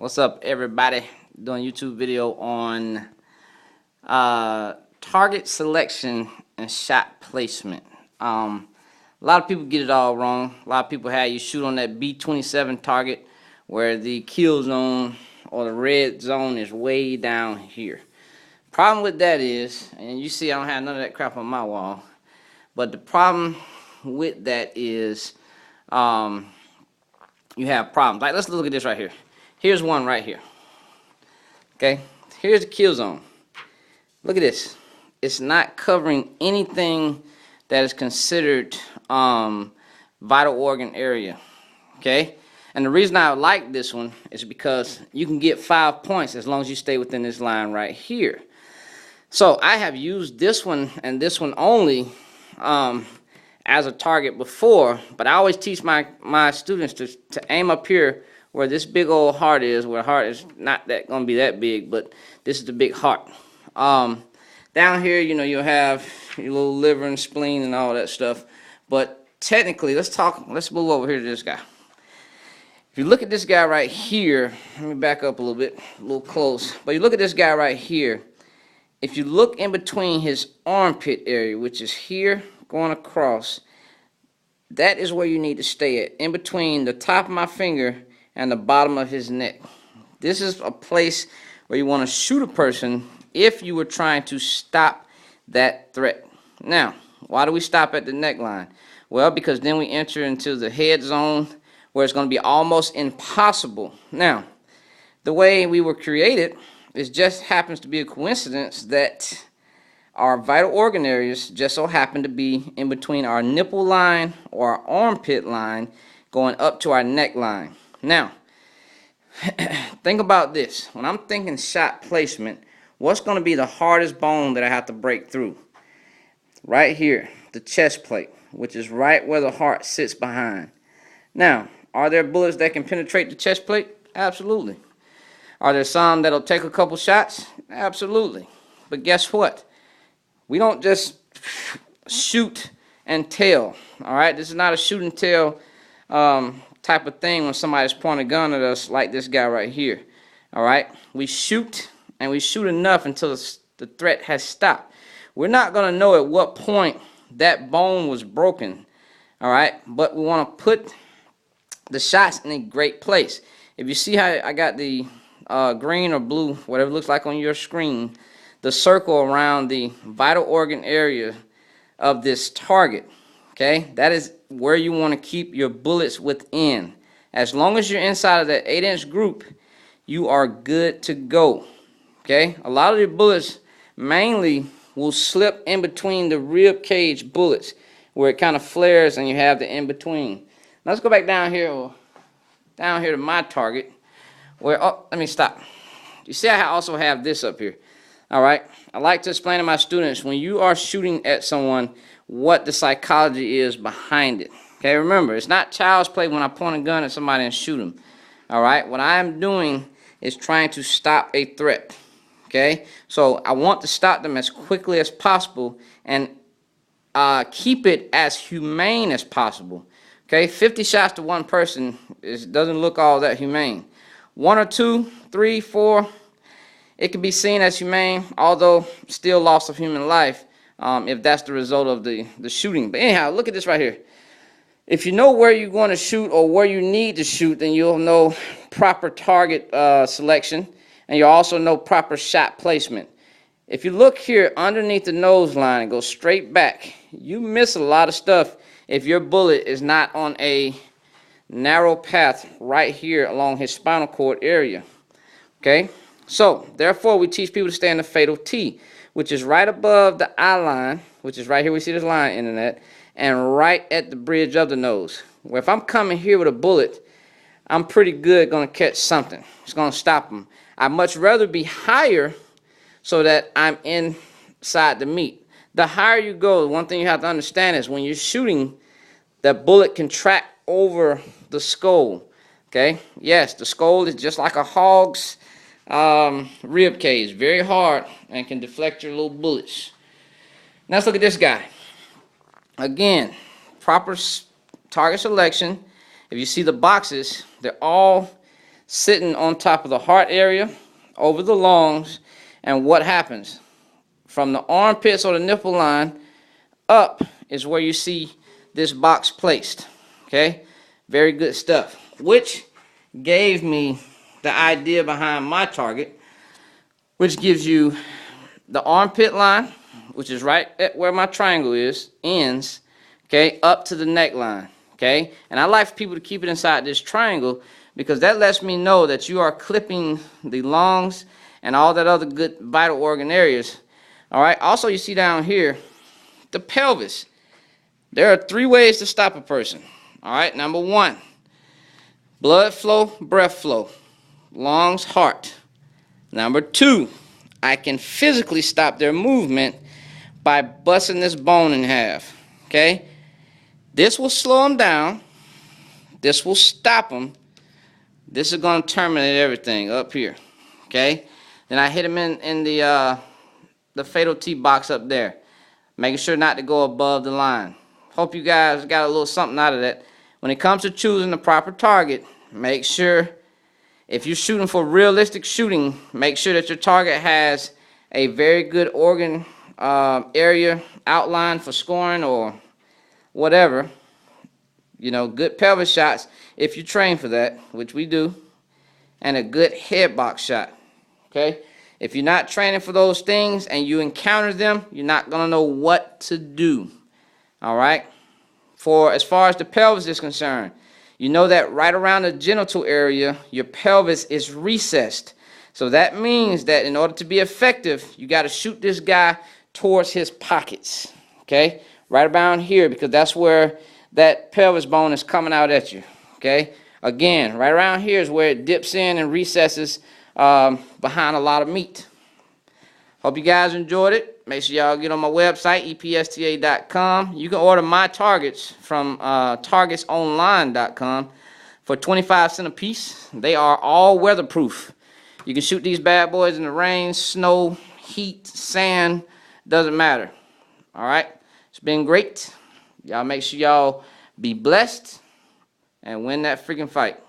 What's up, everybody? Doing a YouTube video on target selection and shot placement. A lot of people get it all wrong. A lot of people have you shoot on that B27 target where the kill zone or the red zone is way down here. Problem with that is, and you see I don't have none of that crap on my wall, but the problem with that is you have problems. Like, let's look at this right here. Here's one right here. Okay, here's the kill zone. Look at this. It's not covering anything that is considered vital organ area. Okay, and the reason I like this one is because you can get 5 points as long as you stay within this line right here. So I have used this one and this one only as a target before, but I always teach my students to aim up here where this big old heart is, where heart is not that going to be that big, but this is the big heart. Down here, you know, you'll have your little liver and spleen and all that stuff, but technically, let's move over here to this guy. If you look at this guy right here, let me back up a little bit, a little close, but you look at this guy right here, if you look in between his armpit area, which is here, going across, that is where you need to stay at, in between the top of my finger and the bottom of his neck. This is a place where you want to shoot a person if you were trying to stop that threat. Now, why do we stop at the neckline? Well, because then we enter into the head zone where it's going to be almost impossible. Now, the way we were created, it just happens to be a coincidence that our vital organ areas just so happen to be in between our nipple line or our armpit line going up to our neckline. Now, think about this. When I'm thinking shot placement, what's going to be the hardest bone that I have to break through? Right here, the chest plate, which is right where the heart sits behind. Now, are there bullets that can penetrate the chest plate? Absolutely. Are there some that'll take a couple shots? Absolutely. But guess what? We don't just shoot and tell. All right, this is not a shoot and tell type of thing when somebody's pointing a gun at us like this guy right here. All right, we shoot and we shoot enough until the threat has stopped. We're not going to know at what point that bone was broken. All right, but we want to put the shots in a great place. If you see how I got the green or blue, whatever it looks like on your screen, the circle around the vital organ area of this target, okay, that is where you want to keep your bullets within. As long as you're inside of that 8-inch group, you are good to go. Okay, a lot of your bullets mainly will slip in between the rib cage bullets where it kind of flares and you have the in between. Now let's go back down here to my target where, oh, let me stop. You see I also have this up here. All right, I like to explain to my students when you are shooting at someone what the psychology is behind it. Okay, remember, it's not child's play when I point a gun at somebody and shoot them. All right, what I am doing is trying to stop a threat. Okay, so I want to stop them as quickly as possible and keep it as humane as possible. Okay, 50 shots to one person doesn't look all that humane. 1 or 2, 3, 4, it can be seen as humane, although still loss of human life if that's the result of the shooting. But anyhow, look at this right here. If you know where you're going to shoot or where you need to shoot, then you'll know proper target selection, and you'll also know proper shot placement. If you look here underneath the nose line and go straight back, you miss a lot of stuff if your bullet is not on a narrow path right here along his spinal cord area. Okay? So, therefore, we teach people to stay in the fatal T, which is right above the eye line, which is right here. We see this line in that, and right at the bridge of the nose. Where if I'm coming here with a bullet, I'm pretty good going to catch something. It's going to stop them. I'd much rather be higher so that I'm inside the meat. The higher you go, one thing you have to understand is when you're shooting, that bullet can track over the skull. Okay? Yes, the skull is just like a hog's rib cage, very hard and can deflect your little bullets. Now let's look at this guy. Again, proper target selection. If you see the boxes, they're all sitting on top of the heart area, over the lungs, and what happens? From the armpits or the nipple line up is where you see this box placed. Okay? Very good stuff. Which gave me the idea behind my target, which gives you the armpit line, which is right at where my triangle ends, okay, up to the neckline, okay? And I like for people to keep it inside this triangle because that lets me know that you are clipping the lungs and all that other good vital organ areas. All right, also you see down here, the pelvis. There are 3 ways to stop a person. All right, number 1, blood flow, breath flow, lungs, heart. Number 2, I can physically stop their movement by busting this bone in half, okay? This will slow them down. This will stop them. This is going to terminate everything up here, okay? Then I hit them in the fatal T box up there, making sure not to go above the line. Hope you guys got a little something out of that. When it comes to choosing the proper target, make sure, if you're shooting for realistic shooting, make sure that your target has a very good organ area outline for scoring or whatever. You know, good pelvis shots if you train for that, which we do, and a good head box shot. Okay? If you're not training for those things and you encounter them, you're not going to know what to do. All right? For as far as the pelvis is concerned, you know that right around the genital area, your pelvis is recessed. So that means that in order to be effective, you got to shoot this guy towards his pockets. Okay? Right around here, because that's where that pelvis bone is coming out at you. Okay? Again, right around here is where it dips in and recesses behind a lot of meat. Hope you guys enjoyed it. Make sure y'all get on my website, epsta.com. You can order my targets from targetsonline.com for 25 cents a piece. They are all weatherproof. You can shoot these bad boys in the rain, snow, heat, sand, doesn't matter. All right? It's been great. Y'all make sure y'all be blessed and win that freaking fight.